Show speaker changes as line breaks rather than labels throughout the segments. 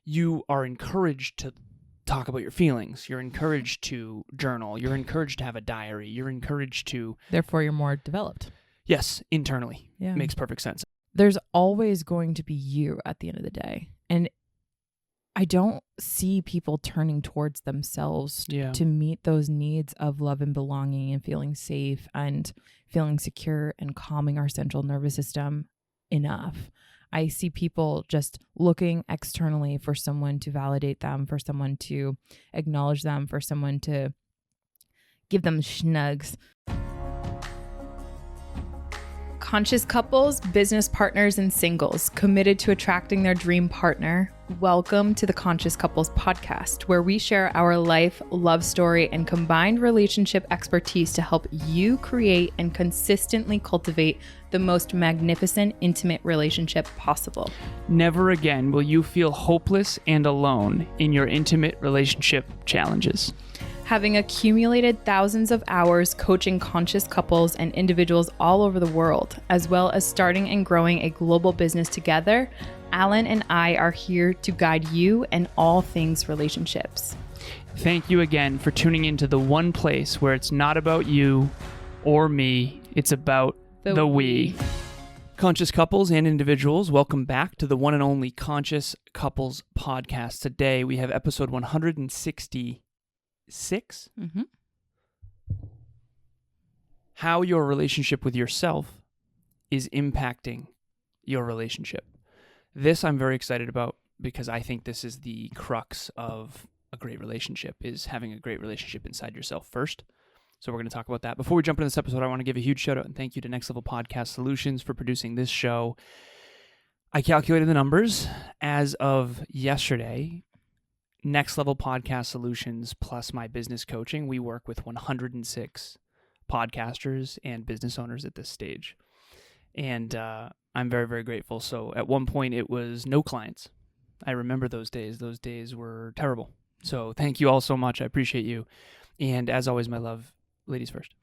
you are encouraged to talk about your feelings. You're encouraged to journal. You're encouraged to have a diary. You're encouraged to...
Therefore, you're more developed.
Yes, internally.
Yeah.
Makes perfect sense.
There's always going to be you at the end of the day. And I don't see people turning towards themselves to meet those needs of love and belonging and feeling safe and feeling secure and calming our central nervous system enough. I see people just looking externally for someone to validate them, for someone to acknowledge them, for someone to give them schnugs. Conscious couples, business partners, and singles committed to attracting their dream partner. Welcome to the Conscious Couples podcast, where we share our life, love story, and combined relationship expertise to help you create and consistently cultivate the most magnificent, intimate relationship possible.
Never again will you feel hopeless and alone in your intimate relationship challenges.
Having accumulated thousands of hours coaching conscious couples and individuals all over the world, as well as starting and growing a global business together, Alan and I are here to guide you in all things relationships.
Thank you again for tuning into the one place where it's not about you or me, it's about the we. Conscious couples and individuals, welcome back to the one and only Conscious Couples podcast. Today we have episode 166.
Mm-hmm.
How your relationship with yourself is impacting your relationship. This I'm very excited about because I think this is the crux of a great relationship, is having a great relationship inside yourself first. So we're going to talk about that. Before we jump into this episode, I want to give a huge shout out and thank you to Next Level Podcast Solutions for producing this show. I calculated the numbers as of yesterday. Next Level Podcast Solutions plus my business coaching, we work with 106 podcasters and business owners at this stage. And I'm very, very grateful. So at one point it was no clients. I remember those days. Those days were terrible. So thank you all so much. I appreciate you. And as always, my love, ladies first.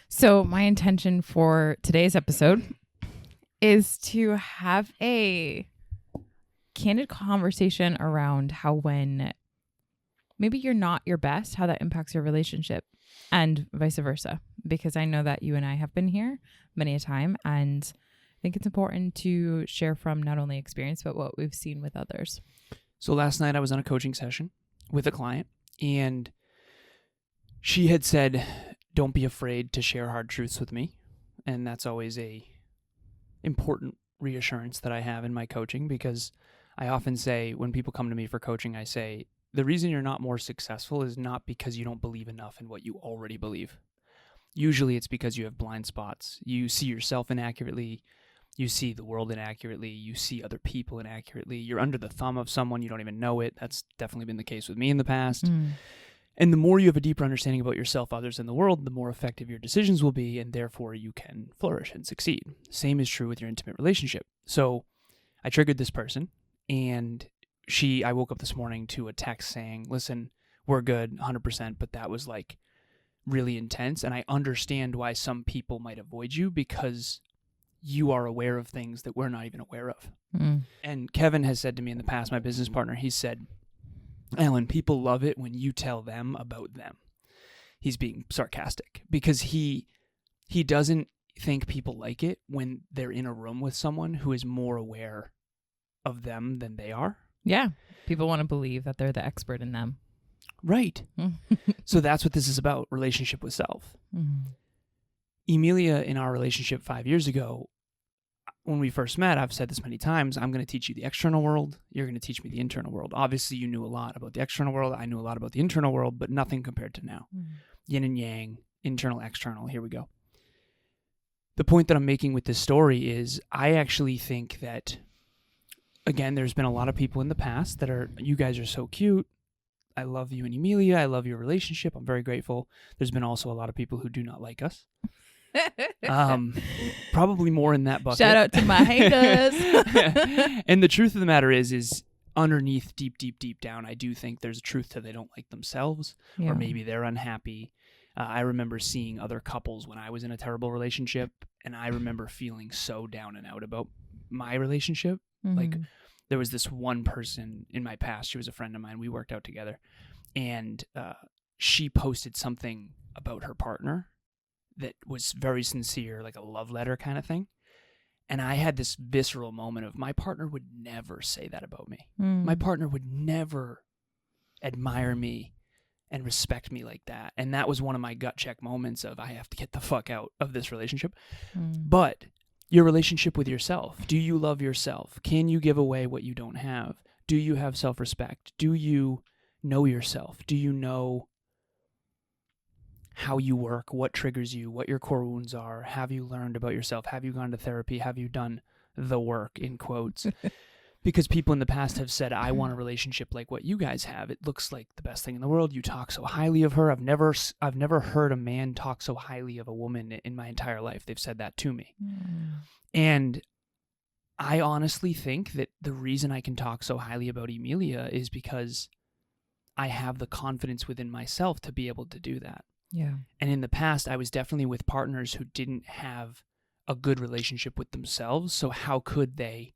So my intention for today's episode is to have a candid conversation around how when maybe you're not your best, how that impacts your relationship and vice versa. Because I know that you and I have been here many a time, and I think it's important to share from not only experience, but what we've seen with others.
So last night I was on a coaching session with a client, and she had said, don't be afraid to share hard truths with me. And that's always a important reassurance that I have in my coaching, because I often say when people come to me for coaching, I say, the reason you're not more successful is not because you don't believe enough in what you already believe. Usually it's because you have blind spots. You see yourself inaccurately. You see the world inaccurately. You see other people inaccurately. You're under the thumb of someone. You don't even know it. That's definitely been the case with me in the past. And the more you have a deeper understanding about yourself, others, and the world, the more effective your decisions will be, and therefore you can flourish and succeed. Same is true with your intimate relationship. So I triggered this person. And I woke up this morning to a text saying, listen, we're good, 100%, but that was like really intense. And I understand why some people might avoid you, because you are aware of things that we're not even aware of. And Kevin has said to me in the past, my business partner, he said, Alan, people love it when you tell them about them. He's being sarcastic because he doesn't think people like it when they're in a room with someone who is more aware of them than they are.
Yeah. People want to believe that they're the expert in them.
Right. So that's what this is about, relationship with self. Emilia, in our relationship 5 years ago, when we first met, I've said this many times, I'm going to teach you the external world. You're going to teach me the internal world. Obviously, you knew a lot about the external world. I knew a lot about the internal world, but nothing compared to now. Yin and yang, internal, external. Here we go. The point that I'm making with this story is I actually think that, again, there's been a lot of people in the past that are, you guys are so cute. I love you and Emilia. I love your relationship. I'm very grateful. There's been also a lot of people who do not like us. Probably more in that bucket.
Shout out to my haters.
And the truth of the matter is underneath, deep down, I do think there's a truth to they don't like themselves, or maybe they're unhappy. I remember seeing other couples when I was in a terrible relationship, and I remember feeling so down and out about my relationship. Like there was this one person in my past. She was a friend of mine. We worked out together, and she posted something about her partner that was very sincere, like a love letter kind of thing. And I had this visceral moment of, my partner would never say that about me. My partner would never admire me and respect me like that. And that was one of my gut check moments of, I have to get the fuck out of this relationship. But your relationship with yourself, do you love yourself? Can you give away what you don't have? Do you have self-respect? Do you know yourself? Do you know how you work, what triggers you, what your core wounds are? Have you learned about yourself? Have you gone to therapy? Have you done the work, in quotes? Because people in the past have said, I want a relationship like what you guys have. It looks like the best thing in the world. You talk so highly of her. I've never heard a man talk so highly of a woman in my entire life. They've said that to me. And I honestly think that the reason I can talk so highly about Emilia is because I have the confidence within myself to be able to do that.
Yeah.
And in the past, I was definitely with partners who didn't have a good relationship with themselves. So how could they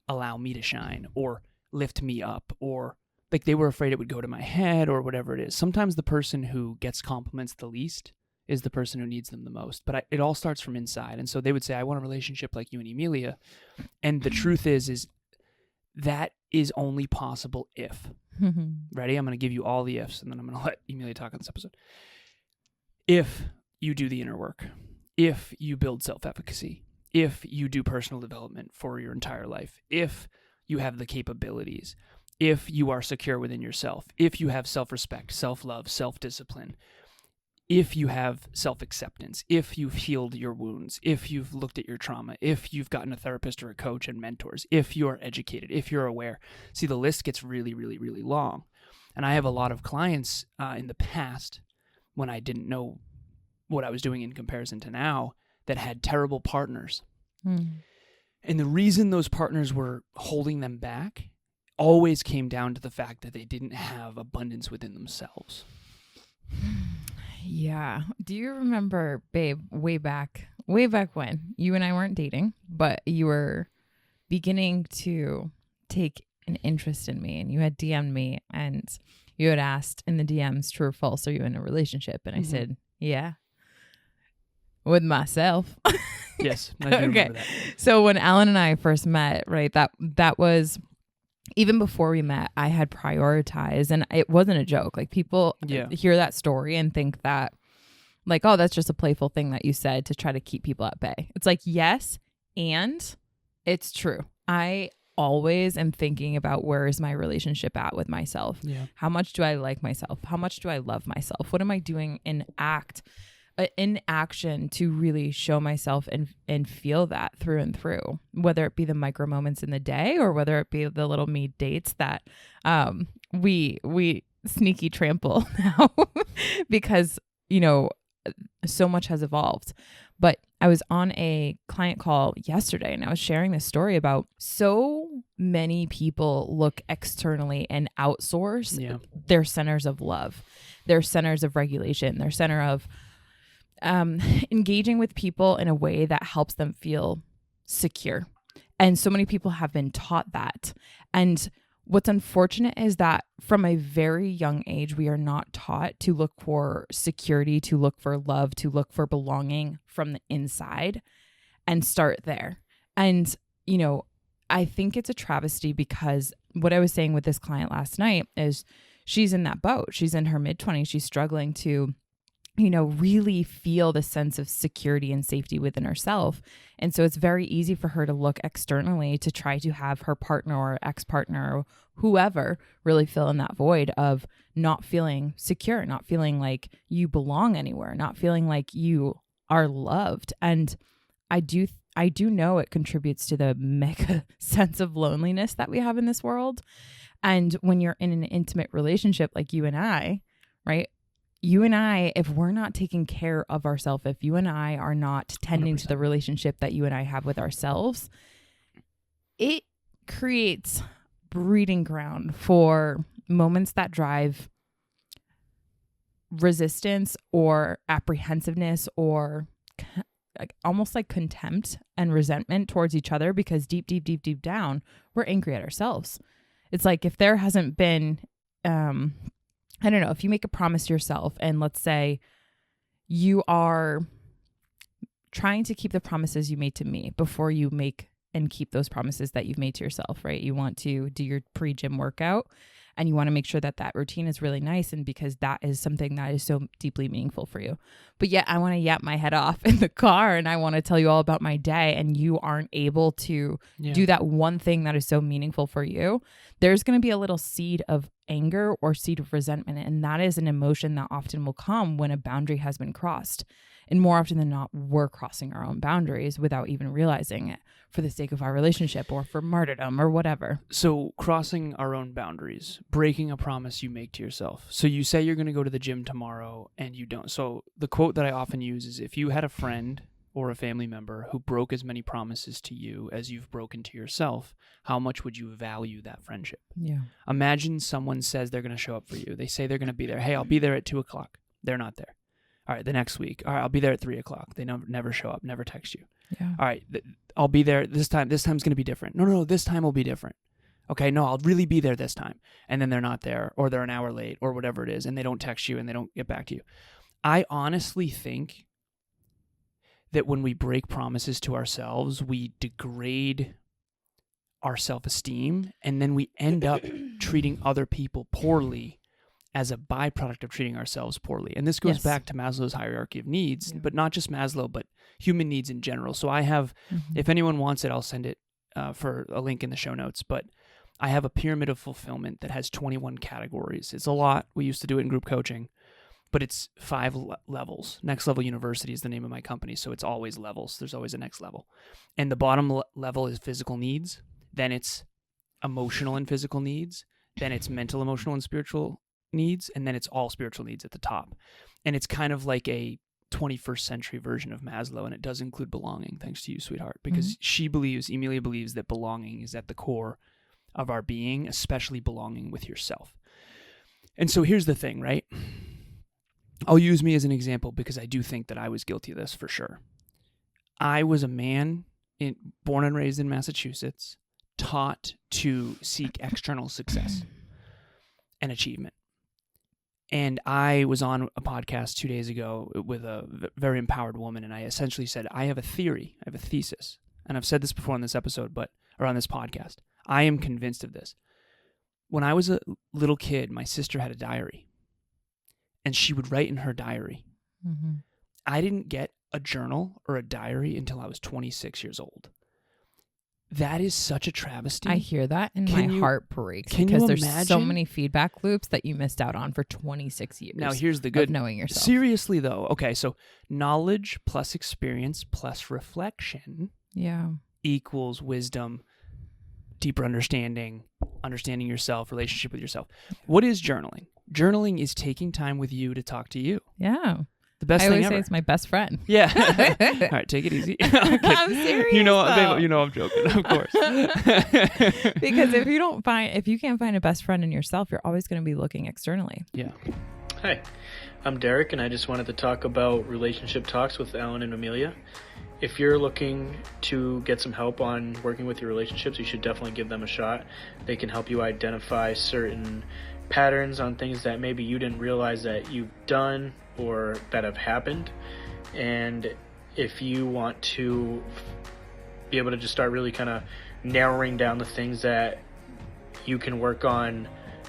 allow me to shine or lift me up, or like they were afraid it would go to my head or whatever it is. Sometimes the person who gets compliments the least is the person who needs them the most. But it all starts from inside. And so they would say, I want a relationship like you and Emilia. And the truth is that is only possible if. Ready? I'm going to give you all the ifs, and then I'm going to let Emilia talk on this episode. If you do the inner work, if you build self-efficacy, if you do personal development for your entire life, if you have the capabilities, if you are secure within yourself, if you have self-respect, self-love, self-discipline, if you have self-acceptance, if you've healed your wounds, if you've looked at your trauma, if you've gotten a therapist or a coach and mentors, if you're educated, if you're aware. See, the list gets really, really, really long. And I have a lot of clients in the past, when I didn't know what I was doing in comparison to now, that had terrible partners. And the reason those partners were holding them back always came down to the fact that they didn't have abundance within themselves.
Yeah. Do you remember, babe, way back when you and I weren't dating, but you were beginning to take an interest in me, and you had DM'd me, and you had asked in the DMs, true or false, are you in a relationship? And I said, yeah, with myself.
Yes. I do remember that.
So when Alan and I first met, right, that was, even before we met, I had prioritized, and it wasn't a joke. Like, people hear that story and think that, like, oh, that's just a playful thing that you said to try to keep people at bay. It's like, yes, and it's true. I always am thinking about, where is my relationship at with myself?
Yeah.
How much do I like myself? How much do I love myself? What am I doing in action to really show myself and feel that through and through, whether it be the micro moments in the day or whether it be the little me dates that we sneaky trample now because, you know, so much has evolved. But I was on a client call yesterday, and I was sharing this story about, so many people look externally and outsource their centers of love, their centers of regulation, their center of engaging with people in a way that helps them feel secure. And so many people have been taught that. And what's unfortunate is that from a very young age, we are not taught to look for security, to look for love, to look for belonging from the inside, and start there. And, you know, I think it's a travesty, because what I was saying with this client last night is, she's in that boat. She's in her mid-20s. She's struggling to, you know, really feel the sense of security and safety within herself. And so it's very easy for her to look externally to try to have her partner or ex-partner or whoever really fill in that void of not feeling secure, not feeling like you belong anywhere, not feeling like you are loved. And I do know it contributes to the mega sense of loneliness that we have in this world. And when you're in an intimate relationship like you and I, right? You and I, if we're not taking care of ourselves, if you and I are not tending 100%. To the relationship that you and I have with ourselves, it creates breeding ground for moments that drive resistance or apprehensiveness or like almost like contempt and resentment towards each other, because deep down, we're angry at ourselves. It's like if there hasn't been, I don't know, if you make a promise to yourself and let's say you are trying to keep the promises you made to me before you make and keep those promises that you've made to yourself, right? You want to do your pre-gym workout and you want to make sure that that routine is really nice, and because that is something that is so deeply meaningful for you. But yet I want to yap my head off in the car and I want to tell you all about my day, and you aren't able to do that one thing that is so meaningful for you. There's going to be a little seed of anger or seed of resentment, and that is an emotion that often will come when a boundary has been crossed. And more often than not, we're crossing our own boundaries without even realizing it, for the sake of our relationship or for martyrdom or whatever.
So crossing our own boundaries, breaking a promise you make to yourself. So you say you're going to go to the gym tomorrow and you don't. So the quote that I often use is, if you had a friend or a family member who broke as many promises to you as you've broken to yourself, how much would you value that friendship?
Yeah.
Imagine someone says they're going to show up for you. They say they're going to be there. Hey, I'll be there at 2:00. They're not there. All right, the next week. All right, I'll be there at 3:00. They never show up, never text you.
Yeah.
All right, I'll be there this time. This time's going to be different. No, this time will be different. Okay, no, I'll really be there this time. And then they're not there, or they're an hour late, or whatever it is, and they don't text you and they don't get back to you. I honestly think that when we break promises to ourselves, we degrade our self-esteem, and then we end up treating other people poorly as a byproduct of treating ourselves poorly. And this goes back to Maslow's hierarchy of needs, but not just Maslow, but human needs in general. So I have, if anyone wants it, I'll send it for a link in the show notes, but I have a pyramid of fulfillment that has 21 categories. It's a lot. We used to do it in group coaching, but it's 5 levels. Next Level University is the name of my company, so it's always levels. There's always a next level. And the bottom level is physical needs. Then it's emotional and physical needs. Then it's mental, emotional, and spiritual needs, and then it's all spiritual needs at the top. And it's kind of like a 21st century version of Maslow, and it does include belonging, thanks to you, sweetheart, because Emilia believes that belonging is at the core of our being, especially belonging with yourself. And so here's the thing, right? I'll use me as an example because I do think that I was guilty of this for sure. I was a man born and raised in Massachusetts, taught to seek external success and achievement. And I was on a podcast 2 days ago with a very empowered woman, and I essentially said, I have a theory, I have a thesis, and I've said this before on this episode, or on this podcast. I am convinced of this. When I was a little kid, my sister had a diary, and she would write in her diary. I didn't get a journal or a diary until I was 26 years old. That is such a travesty.
I hear that and my heart breaks because there's so many feedback loops that you missed out on for 26 years.
Now here's the good.
Of knowing yourself.
Seriously though, okay, so knowledge plus experience plus reflection equals wisdom, deeper understanding, understanding yourself, relationship with yourself. What is journaling? Journaling is taking time with you to talk to you.
Yeah.
The best
I
thing
always
ever.
say it's my best friend.
Yeah. All right, take it easy.
I'm serious.
You know I'm joking, of course.
Because if you can't find a best friend in yourself, you're always going to be looking externally.
Yeah.
Hi, I'm Derek, and I just wanted to talk about relationship talks with Alan and Emilia. If you're looking to get some help on working with your relationships, you should definitely give them a shot. They can help you identify certain patterns on things that maybe you didn't realize that you've done or that have happened. And if you want to be able to just start really kind of narrowing down the things that you can work on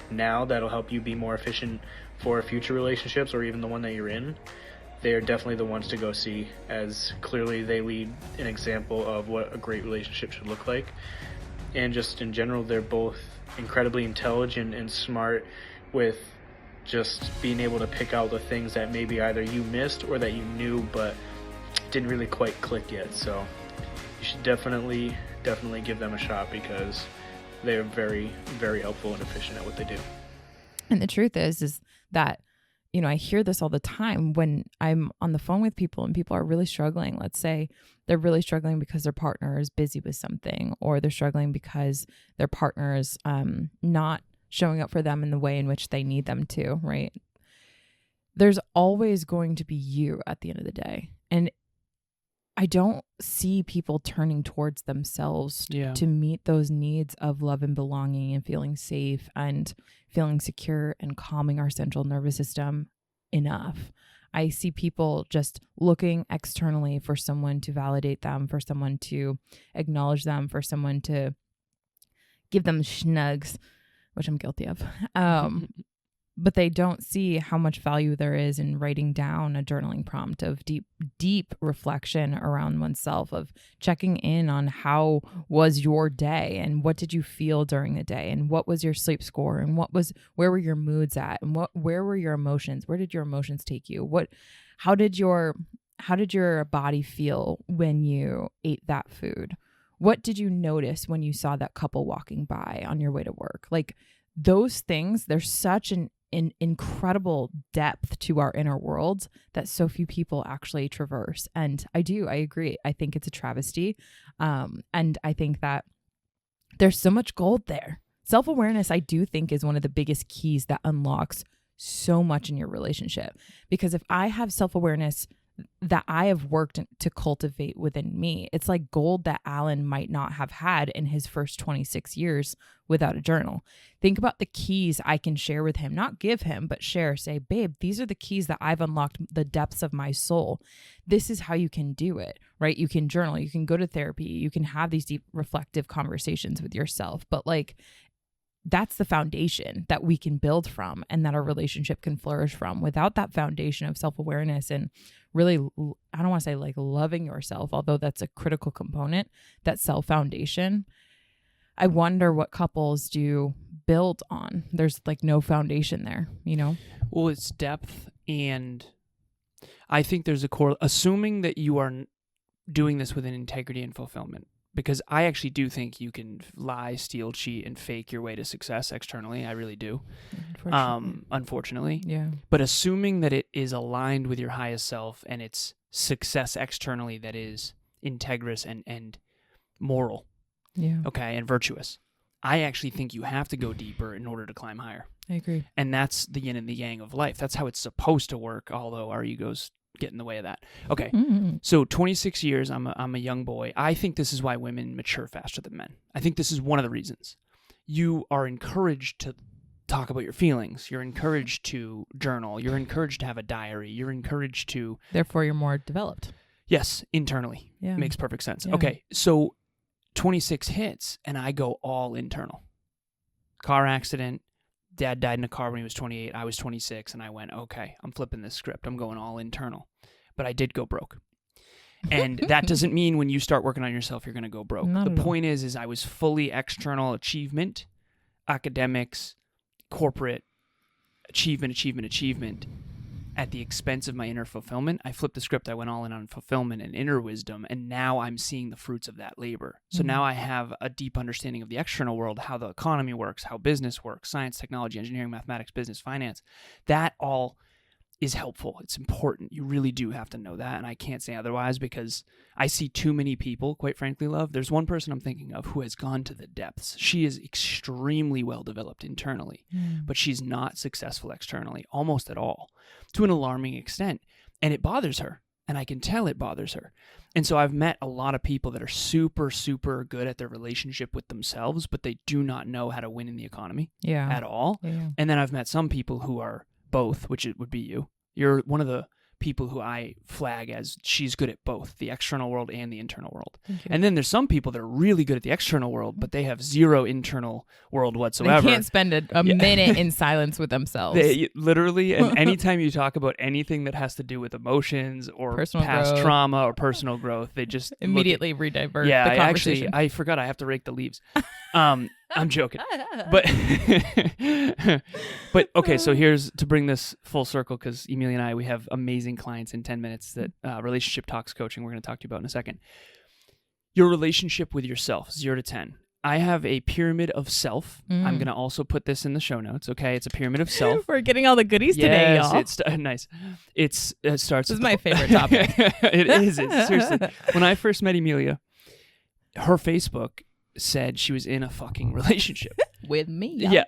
now that'll help you be more efficient for future relationships or even the one that you're in, they are definitely the ones to go see, as clearly they lead an example of what a great relationship should look like. And just in general, they're both incredibly intelligent and smart with just being able to pick out the things that maybe either you missed or that you knew but didn't really quite click yet. So you should definitely give them a shot because they're very, very helpful and efficient at what they do.
And the truth is that, I hear this all the time when I'm on the phone with people and people are really struggling. Let's say they're really struggling because their partner is busy with something, or they're struggling because their partner is not showing up for them in the way in which they need them to, right? There's always going to be you at the end of the day. And I don't see people turning towards themselves to meet those needs of love and belonging and feeling safe and feeling secure and calming our central nervous system enough. I see people just looking externally for someone to validate them, for someone to acknowledge them, for someone to give them schnugs, which I'm guilty of. But they don't see how much value there is in writing down a journaling prompt of deep reflection around oneself, of checking in on how was your day and what did you feel during the day and what was your sleep score and where were your moods at and where were your emotions? Where did your emotions take you? How did your body feel when you ate that food? What did you notice when you saw that couple walking by on your way to work? Like those things, there's such an incredible depth to our inner worlds that so few people actually traverse. And I agree. I think it's a travesty. And I think that there's so much gold there. Self-awareness, I do think, is one of the biggest keys that unlocks so much in your relationship. Because if I have self-awareness that I have worked to cultivate within me, it's like gold that Alan might not have had in his first 26 years without a journal. Think about the keys I can share with him, not give him, but share, say, babe, these are the keys that I've unlocked the depths of my soul. This is how you can do it, right? You can journal, you can go to therapy, you can have these deep reflective conversations with yourself, but like, that's the foundation that we can build from and that our relationship can flourish from. Without that foundation of self-awareness and really, I don't want to say like loving yourself, although that's a critical component, that self-foundation, I wonder what couples do build on. There's like no foundation there, you know?
Well, it's depth, and I think there's assuming that you are doing this with an integrity and fulfillment. Because I actually do think you can lie, steal, cheat, and fake your way to success externally. I really do. Unfortunately.
Yeah.
But assuming that it is aligned with your highest self and it's success externally that is integrous and moral.
Yeah.
Okay, and virtuous. I actually think you have to go deeper in order to climb higher.
I agree.
And that's the yin and the yang of life. That's how it's supposed to work, although our egos get in the way of that. Okay.
Mm-hmm.
So 26 years, I'm a young boy. I think this is why women mature faster than men. I think this is one of the reasons. You are encouraged to talk about your feelings. You're encouraged to journal. You're encouraged to have a diary. You're encouraged to...
Therefore, you're more developed.
Yes, internally.
Yeah.
Makes perfect sense.
Yeah.
Okay, so 26 hits, and I go all internal. Car accident. Dad died in a car when he was 28. I was 26, and I went, okay, I'm flipping this script. I'm going all internal. But I did go broke. And that doesn't mean when you start working on yourself, you're going to go broke. The point is I was fully external achievement, academics, corporate, achievement, at the expense of my inner fulfillment. I flipped the script. I went all in on fulfillment and inner wisdom, and now I'm seeing the fruits of that labor. So now I have a deep understanding of the external world, how the economy works, how business works, science, technology, engineering, mathematics, business, finance. That all is helpful. It's important. You really do have to know that, and I can't say otherwise because I see too many people, quite frankly, love. There's one person I'm thinking of who has gone to the depths. She is extremely well developed internally, but she's not successful externally, almost at all, to an alarming extent, and it bothers her, and I can tell it bothers her. And so I've met a lot of people that are super, super good at their relationship with themselves, but they do not know how to win in the economy at all.
Yeah.
And then I've met some people who are both, which it would be you. You're one of the people who I flag as she's good at both the external world and the internal world. And then there's some people that are really good at the external world, but they have zero internal world whatsoever.
They can't spend a minute in silence with themselves.
They literally, and anytime you talk about anything that has to do with emotions or
personal
past
growth.
trauma or personal growth, they just
immediately redivert the conversation.
I forgot I have to rake the leaves. I'm joking. But okay, so here's to bring this full circle, because Emilia and I, we have amazing clients in 10 minutes that relationship talks coaching we're going to talk to you about in a second. Your relationship with yourself, 0 to 10. I have a pyramid of self. I'm going to also put this in the show notes, okay? It's a pyramid of self.
We're getting all the goodies today, y'all.
It's nice. It starts.
This is my favorite topic.
It is. Seriously. When I first met Emilia, her Facebook said she was in a fucking relationship.
with me.
Yeah.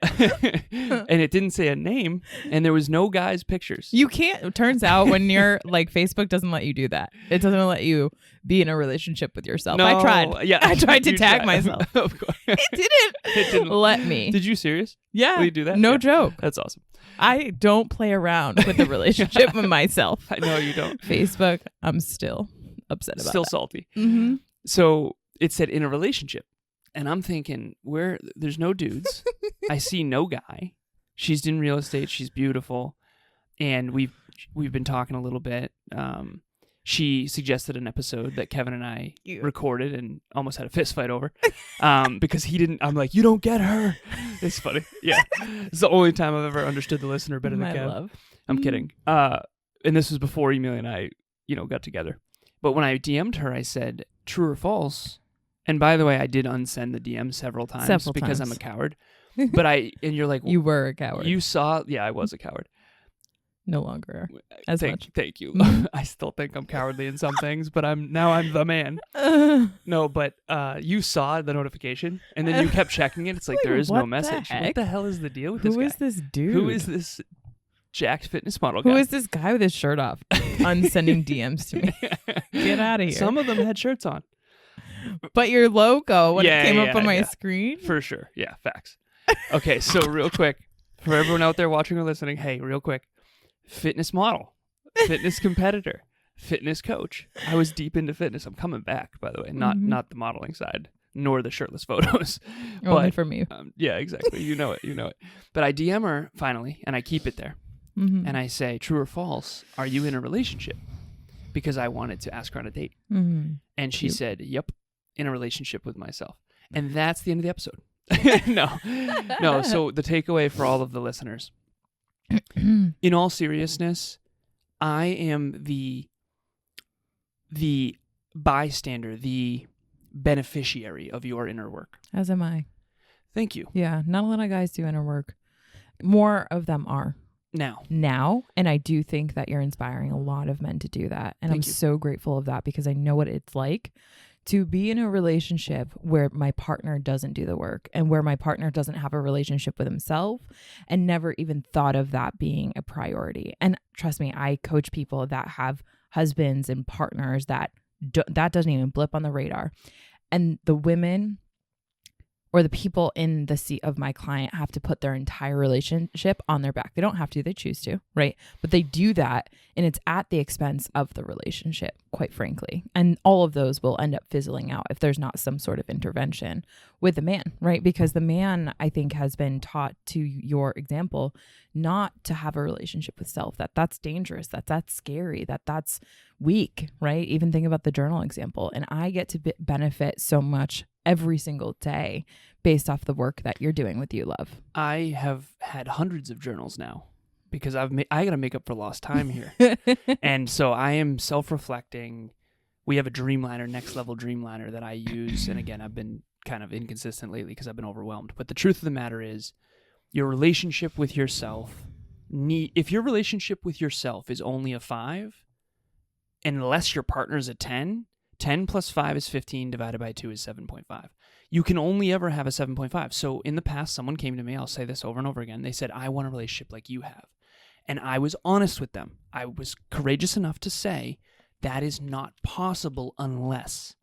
And it didn't say a name, and there was no guy's pictures.
You can't. It turns out when you're like, Facebook doesn't let you do that. It doesn't let you be in a relationship with yourself.
No,
I tried.
Yeah,
I tried to
you
tag
tried.
myself.
Of course.
It didn't let me.
Did you serious?
Yeah.
Will you do that?
No
Yeah.
joke.
That's awesome.
I don't play around with a relationship with myself.
I know you don't.
Facebook, I'm still upset about
Still
that.
salty.
Mm-hmm.
So it said in a relationship. And I'm thinking, there's no dudes. I see no guy. She's in real estate. She's beautiful. And we've been talking a little bit. She suggested an episode that Kevin and I recorded and almost had a fist fight over. Because he didn't. I'm like, you don't get her. It's funny. Yeah. It's the only time I've ever understood the listener better than Kevin.
Love.
I'm kidding. And this was before Emilia and I, got together. But when I DM'd her, I said, true or false? And by the way, I did unsend the DM several times because I'm a coward. But and you're like,
you were a coward.
You saw, yeah, I was a coward.
No longer as much.
Thank you. I still think I'm cowardly in some things, but I'm the man. No, but you saw the notification, and then you kept checking it. It's like there is no message. What the hell is the deal with this guy?
Who is this dude?
Who is this jacked fitness model guy?
Who is this guy with his shirt off unsending DMs to me? Get out of here.
Some of them had shirts on.
But your logo, when it came up on my screen?
For sure. Yeah, facts. Okay, so real quick, for everyone out there watching or listening, hey, real quick, fitness model, fitness competitor, fitness coach. I was deep into fitness. I'm coming back, by the way, not the modeling side, nor the shirtless photos.
Only from you.
Yeah, exactly. You know it. But I DM her finally, and I keep it there.
Mm-hmm.
And I say, true or false, are you in a relationship? Because I wanted to ask her on a date.
Mm-hmm.
And she said, yep, in a relationship with myself. And that's the end of the episode. No. So the takeaway for all of the listeners, in all seriousness, I am the bystander, the beneficiary of your inner work.
As am I.
Thank you.
Yeah, not a lot of guys do inner work. More of them are. Now, and I do think that you're inspiring a lot of men to do that. And I'm so grateful of that because I know what it's like to be in a relationship where my partner doesn't do the work and where my partner doesn't have a relationship with himself and never even thought of that being a priority. And trust me, I coach people that have husbands and partners that doesn't even blip on the radar. And the women or the people in the seat of my client have to put their entire relationship on their back. They don't have to, they choose to, right? But they do that, and it's at the expense of the relationship, quite frankly. And all of those will end up fizzling out if there's not some sort of intervention with the man, right? Because the man, I think, has been taught, to your example, not to have a relationship with self, that's dangerous, that's scary, that's weak, right? Even think about the journal example. And I get to benefit so much every single day based off the work that you're doing with You Love.
I have had hundreds of journals now because I got to make up for lost time here. And so I am self-reflecting. We have a Dreamliner, next level Dreamliner that I use. And again, I've been kind of inconsistent lately because I've been overwhelmed. But the truth of the matter is your relationship with yourself, if your relationship with yourself is only a 5, unless your partner's a 10 plus 5 is 15, divided by 2 is 7.5. You can only ever have a 7.5. So in the past, someone came to me, I'll say this over and over again. They said, I want a relationship like you have. And I was honest with them. I was courageous enough to say, that is not possible unless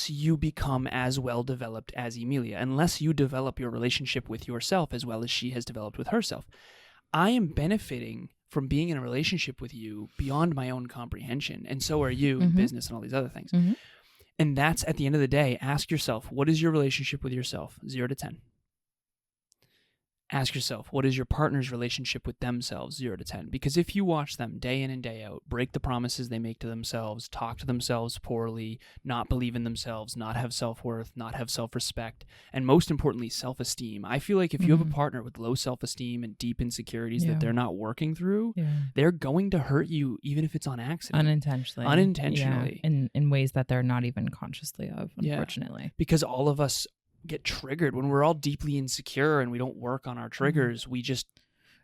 you become as well developed as Emilia, unless you develop your relationship with yourself as well as she has developed with herself. I am benefiting from being in a relationship with you beyond my own comprehension. And so are you in business and all these other things. Mm-hmm. And that's, at the end of the day, ask yourself, what is your relationship with yourself? 0 to 10. Ask yourself, what is your partner's relationship with themselves? 0 to 10. Because if you watch them day in and day out, break the promises they make to themselves, talk to themselves poorly, not believe in themselves, not have self-worth, not have self-respect, and most importantly, self-esteem. I feel like if you have a partner with low self-esteem and deep insecurities that they're not working through, they're going to hurt you even if it's on accident. Unintentionally.
Yeah. In ways that they're not even consciously of, unfortunately.
Yeah. Because all of us get triggered when we're all deeply insecure and we don't work on our triggers. We just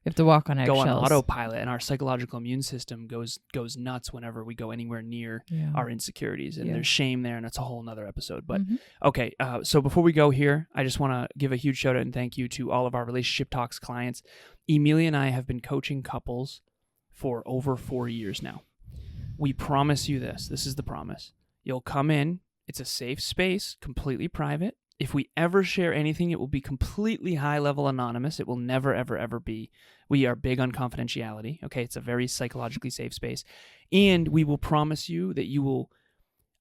We have to walk on eggshells.
go on autopilot, and our psychological immune system goes nuts whenever we go anywhere near our insecurities, and there's shame there, and it's a whole nother episode. But okay, so before we go here, I just want to give a huge shout out and thank you to all of our Relationship Talks clients. Emilia and I have been coaching couples for over 4 years now. We promise you this. This is the promise. You'll come in. It's a safe space, completely private. If we ever share anything, it will be completely high-level anonymous. It will never, ever, ever be. We are big on confidentiality. Okay, it's a very psychologically safe space. And we will promise you that you will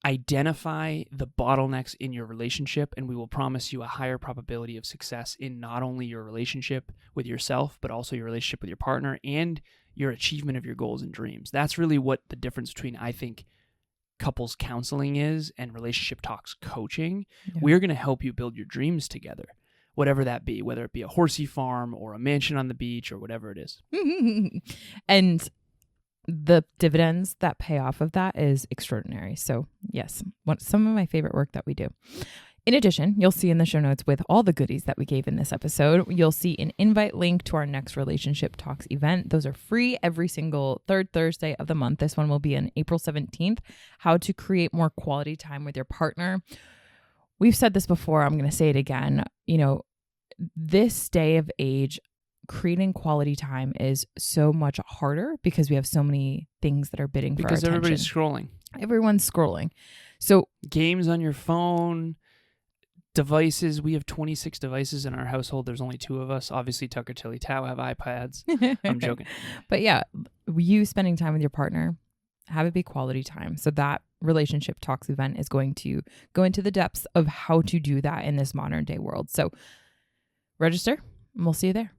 identify the bottlenecks in your relationship, and we will promise you a higher probability of success in not only your relationship with yourself, but also your relationship with your partner and your achievement of your goals and dreams. That's really what the difference between, I think, couples counseling is and Relationship Talks coaching. We're going to help you build your dreams together, whatever that be, whether it be a horsey farm or a mansion on the beach or whatever it is.
And the dividends that pay off of that is extraordinary. So yes, some of my favorite work that we do. In addition, you'll see in the show notes with all the goodies that we gave in this episode, you'll see an invite link to our next Relationship Talks event. Those are free every single third Thursday of the month. This one will be on April 17th, how to create more quality time with your partner. We've said this before. I'm going to say it again. You know, this day of age, creating quality time is so much harder because we have so many things that are bidding for our attention.
Because everybody's scrolling.
Everyone's scrolling. So
games on your phone, devices. We have 26 devices in our household. There's only 2 of us. Obviously, Tucker, Tilly, Tao have iPads. I'm joking.
But yeah, you spending time with your partner, have it be quality time. So that Relationship Talks event is going to go into the depths of how to do that in this modern day world. So register and we'll see you there.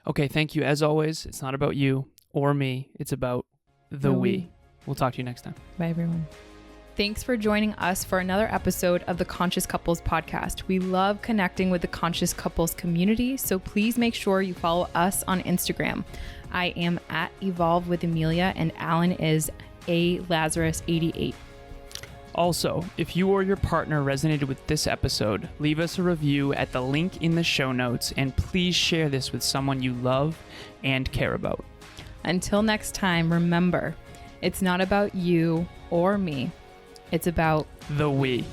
Okay, thank you. As always, it's not about you or me. It's about the we. We'll talk to you next time.
Bye, everyone.
Thanks for joining us for another episode of the Conscious Couples podcast. We love connecting with the Conscious Couples community, so please make sure you follow us on Instagram. I am at Evolve with Emilia, and Alan is a Lazaros 88.
Also, if you or your partner resonated with this episode, leave us a review at the link in the show notes, and please share this with someone you love and care about.
Until next time, remember, it's not about you or me. It's about
the we.